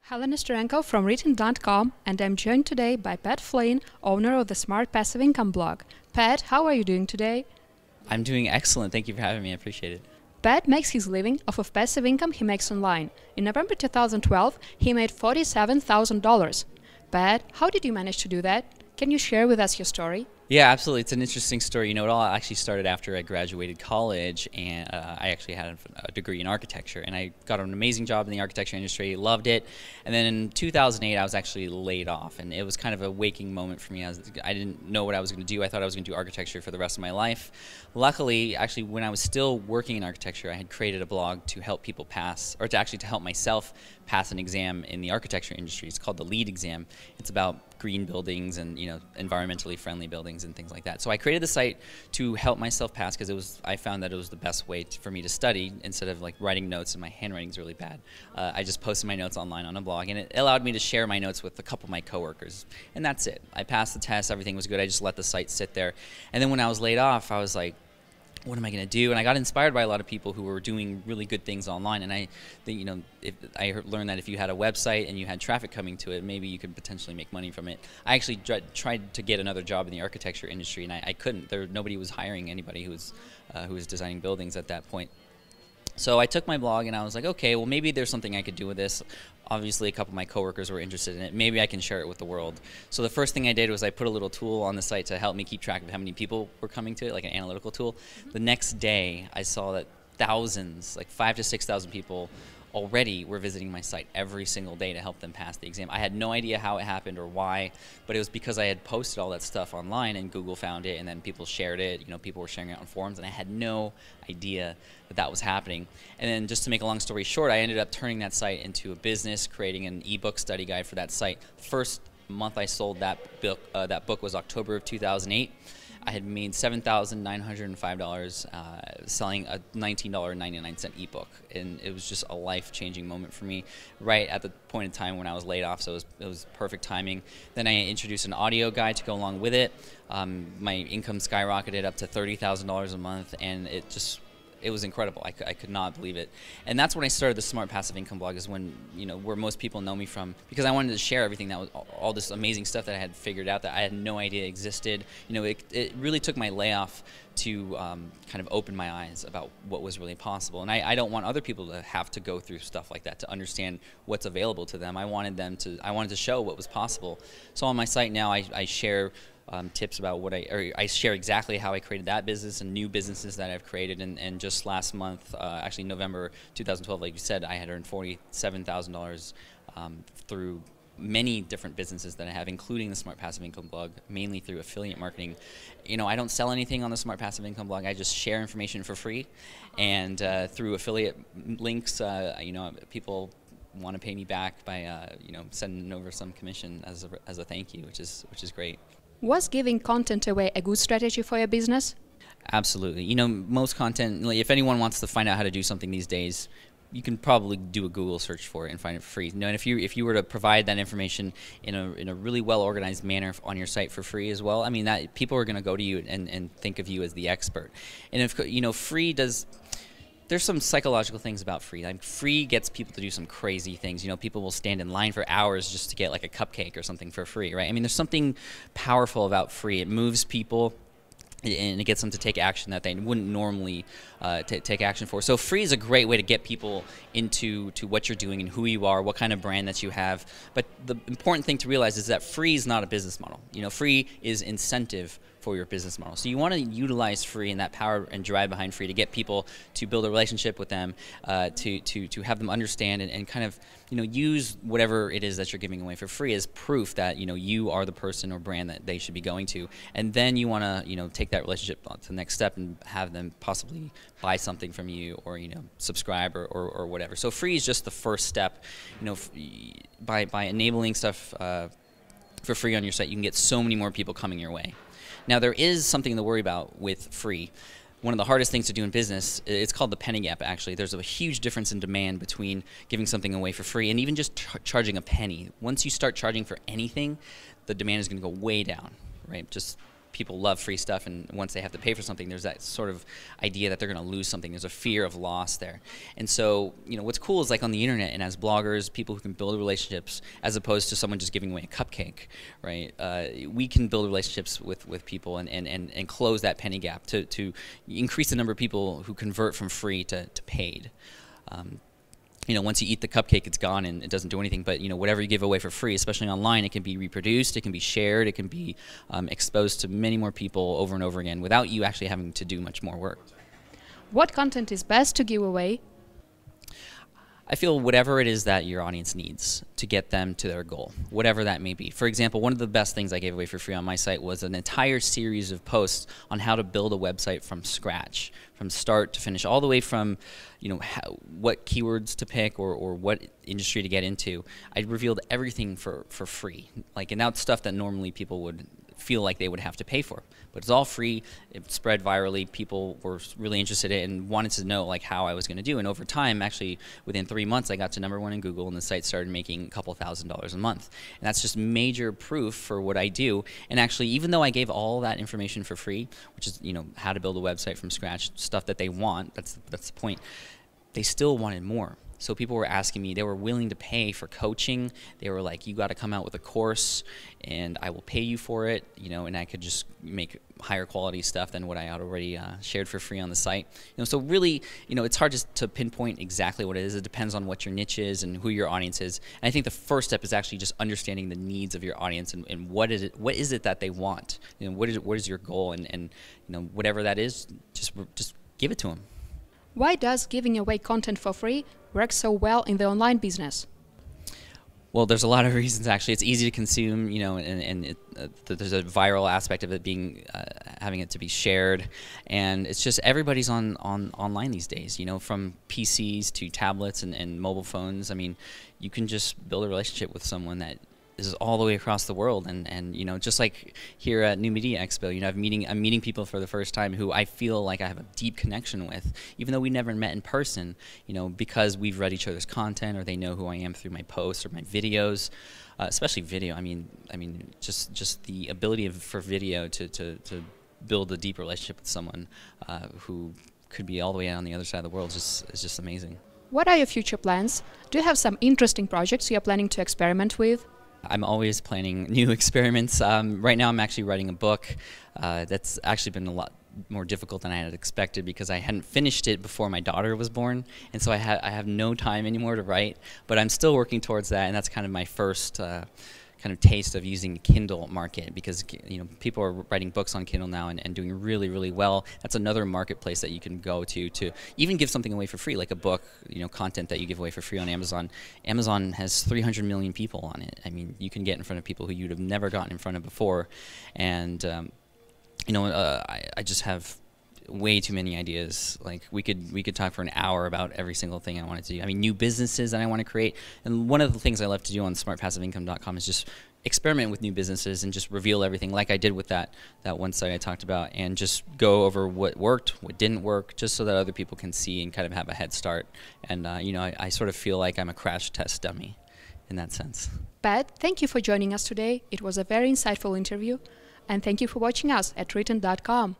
Helen Nesterenko from Written.com, and I'm joined today by Pat Flynn, owner of the Smart Passive Income blog. Pat, how are you doing today? I'm doing excellent. Thank you for having me. I appreciate it. Pat makes his living off of passive income he makes online. In November 2012, he made $47,000. Pat, how did you manage to do that? Can you share with us your story? Yeah, absolutely. It's an interesting story. You know, it all actually started after I graduated college, and I actually had a degree in architecture, and I got an amazing job in the architecture industry, loved it. And then in 2008, I was actually laid off, and it was kind of a waking moment for me. I didn't know what I was going to do. I thought I was going to do architecture for the rest of my life. Luckily, actually, when I was still working in architecture, I had created a blog to help people pass, or to help myself pass an exam in the architecture industry. It's called the LEED exam. It's about green buildings and, you know, environmentally friendly buildings and things like that. So I created the site to help myself pass because I found that it was the best way for me to study instead of like writing notes, and my handwriting's really bad. I just posted my notes online on a blog, and it allowed me to share my notes with a couple of my coworkers, and that's it. I passed the test, everything was good. I just let the site sit there. And then when I was laid off, I was like, what am I going to do? And I got inspired by a lot of people who were doing really good things online. And I think, you know, I learned that if you had a website and you had traffic coming to it, maybe you could potentially make money from it. I actually tried to get another job in the architecture industry, and I couldn't. Nobody was hiring anybody who was designing buildings at that point. So I took my blog and I was like, okay, well, maybe there's something I could do with this. Obviously, a couple of my coworkers were interested in it. Maybe I can share it with the world. So the first thing I did was I put a little tool on the site to help me keep track of how many people were coming to it, like an analytical tool. The next day, I saw that thousands, like 5,000 to 6,000 people already were visiting my site every single day to help them pass the exam. I had no idea how it happened or why, but it was because I had posted all that stuff online and Google found it, and then people shared it. You know, people were sharing it on forums, and I had no idea that that was happening. And then, just to make a long story short, I ended up turning that site into a business, creating an ebook study guide for that site. First month I sold that book was October of 2008. I had made $7,905 selling a $19.99 ebook, and it was just a life-changing moment for me right at the point in time when I was laid off, so it was perfect timing. Then I introduced an audio guide to go along with it. My income skyrocketed up to $30,000 a month, and it was incredible. I could not believe it. And that's when I started the Smart Passive Income blog, is when, you know, where most people know me from, because I wanted to share everything that was all this amazing stuff that I had figured out that I had no idea existed. You know, it really took my layoff to kind of open my eyes about what was really possible. And I don't want other people to have to go through stuff like that to understand what's available to them. I wanted to show what was possible. So on my site now, I share tips about I share exactly how I created that business and new businesses that I've created. And just last month, actually November 2012, like you said, I had earned $47,000 through many different businesses that I have, including the Smart Passive Income blog, mainly through affiliate marketing. You know, I don't sell anything on the Smart Passive Income blog. I just share information for free, and through affiliate links, you know, people want to pay me back by you know, sending over some commission as a thank you, which is great. Was giving content away a good strategy for your business? Absolutely. You know, most content, like, if anyone wants to find out how to do something these days, you can probably do a Google search for it and find it for free. You know, and if you were to provide that information in a really well organized manner on your site for free as well, I mean, that people are going to go to you and think of you as the expert. And if, you know, there's some psychological things about free. Like, free gets people to do some crazy things. You know, people will stand in line for hours just to get like a cupcake or something for free, right? I mean, there's something powerful about free. It moves people, and it gets them to take action that they wouldn't normally take action for. So free is a great way to get people into what you're doing and who you are, what kind of brand that you have. But the important thing to realize is that free is not a business model. You know, free is incentive for your business model. So you want to utilize free and that power and drive behind free to get people to build a relationship with them, to have them understand and kind of, you know, use whatever it is that you're giving away for free as proof that, you know, you are the person or brand that they should be going to. And then you want to, you know, take that relationship to the next step and have them possibly buy something from you, or, you know, subscribe or whatever. So free is just the first step. You know, by enabling stuff for free on your site, you can get so many more people coming your way. Now, there is something to worry about with free. One of the hardest things to do in business, it's called the penny gap, actually. There's a huge difference in demand between giving something away for free and even just charging a penny. Once you start charging for anything, the demand is going to go way down, right? Just people love free stuff, and once they have to pay for something, there's that sort of idea that they're going to lose something. There's a fear of loss there. And so, what's cool is like on the internet and as bloggers, people who can build relationships as opposed to someone just giving away a cupcake, right? We can build relationships with people and close that penny gap to increase the number of people who convert from free to paid. Once you eat the cupcake, it's gone and it doesn't do anything. But whatever you give away for free, especially online, it can be reproduced, it can be shared, it can be exposed to many more people over and over again without you actually having to do much more work. What content is best to give away? I feel whatever it is that your audience needs to get them to their goal, whatever that may be. For example, one of the best things I gave away for free on my site was an entire series of posts on how to build a website from scratch, from start to finish, all the way from what keywords to pick or what industry to get into. I revealed everything for free, and that's stuff that normally people would feel like they would have to pay for. But it's all free. It spread virally. People were really interested in it and wanted to know how I was going to do. And over time, actually, within 3 months, I got to #1 in Google, and the site started making a couple $1,000s a month. And that's just major proof for what I do. And actually, even though I gave all that information for free, which is how to build a website from scratch, stuff that they want, that's the point, they still wanted more. So people were asking me, they were willing to pay for coaching. They were like, you got to come out with a course and I will pay you for it, and I could just make higher quality stuff than what I had already shared for free on the site. So really, it's hard to pinpoint exactly what it is. It depends on what your niche is and who your audience is. And I think the first step is actually just understanding the needs of your audience and what is it that they want? What is your goal? And whatever that is, just give it to them. Why does giving away content for free work so well in the online business? Well, there's a lot of reasons actually. It's easy to consume, and there's a viral aspect of it being having it to be shared, and it's just everybody's on online these days. From PCs to tablets and mobile phones. I mean, you can just build a relationship with someone that is all the way across the world, and just like here at New Media Expo, I'm meeting people for the first time who I feel like I have a deep connection with, even though we never met in person, because we've read each other's content or they know who I am through my posts or my videos, especially video. I mean, just the ability for video to build a deep relationship with someone who could be all the way on the other side of the world is just amazing. What are your future plans? Do you have some interesting projects you are planning to experiment with? I'm always planning new experiments. Right now I'm actually writing a book that's actually been a lot more difficult than I had expected because I hadn't finished it before my daughter was born, and so I have no time anymore to write, but I'm still working towards that, and that's kind of my first kind of taste of using the Kindle market, because people are writing books on Kindle now and doing really, really well. That's another marketplace that you can go to even give something away for free, like a book, content that you give away for free on Amazon. Amazon has 300 million people on it. I mean, you can get in front of people who you'd have never gotten in front of before, and I just have way too many ideas. Like we could talk for an hour about every single thing I wanted to do. I mean, new businesses that I want to create. And one of the things I love to do on smartpassiveincome.com is just experiment with new businesses and just reveal everything, like I did with that one site I talked about, and just go over what worked, what didn't work, just so that other people can see and kind of have a head start. And I sort of feel like I'm a crash test dummy in that sense. Pat, thank you for joining us today. It was a very insightful interview, and thank you for watching us at written.com.